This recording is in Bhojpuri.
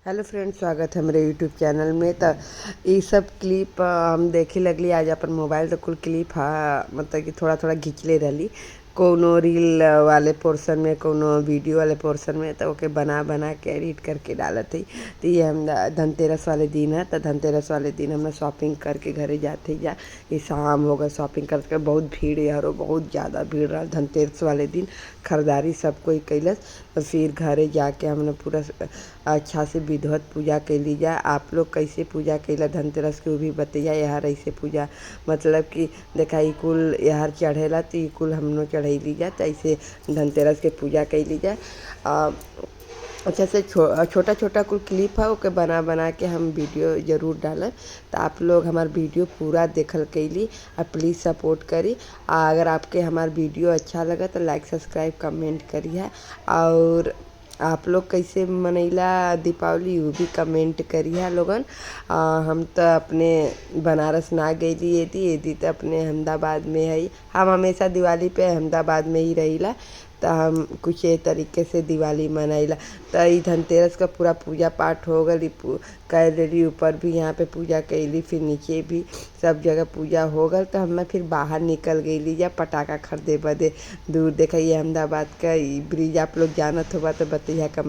हेलो फ्रेंड्स, स्वागत है मेरे यूट्यूब चैनल में। तो ये सब क्लिप हम देखे लगली। आज अपन मोबाइल तो कुल क्लिप मतलब कि थोड़ा थोड़ा खींचले रही, कोनो रील वाले पोर्शन में, कोनो वीडियो वाले पोर्शन में। तो ओके बना बना के एडिट करके डालत ही। तो ये हम धनतेरस वाले दिन है, तो धनतेरस वाले दिन हम शॉपिंग करके घरे जाते ही जा। ये शाम हो गए शॉपिंग करके, बहुत भीड़ यारो, बहुत ज़्यादा भीड़ रहा धनतेरस वाले दिन। खरीदारी सब कोई कैलस। तो फिर घरे जाके हमने पूरा अच्छा से विधिवत पूजा कैली जाए। आप लोग कैसे पूजा कैला धनतेरस के वो भी बतैया। यहाँ ऐसे पूजा मतलब कि देखा ई कुल यहाँ चढ़ेला, तो ई कुल हम लोग चढ़ैली जाए। तो ऐसे धनतेरस के पूजा कैली जाए। अच्छा से छोटा छोटा कुल क्लिप है, ओके बना बना के हम वीडियो ज़रूर डालें। तो आप लोग हमार वीडियो पूरा देखल कैली और प्लीज़ सपोर्ट करी। अगर आपके हमार वीडियो अच्छा लगा तो लाइक सब्सक्राइब कमेंट करिए। और आप लोग कैसे मनैला दीपावली वो भी कमेंट करिए लोगन। हम तो अपने बनारस ना गईली, ये तो अपने अहमदाबाद में है। हम हमेशा दिवाली पे अहमदाबाद में ही रहीला। तो हम कुछ ये तरीके से दिवाली मनाइला। तो ई धनतेरस का पूरा पूजा पाठ हो गई कैली। ऊपर भी यहाँ पे पूजा कैली, फिर नीचे भी सब जगह पूजा हो गल। तो हम फिर बाहर निकल गईली जा पटाखा खरीदे बदे। दूर देखा ये अहमदाबाद का ब्रिज आप लोग जानत होगा तो बतैया कम।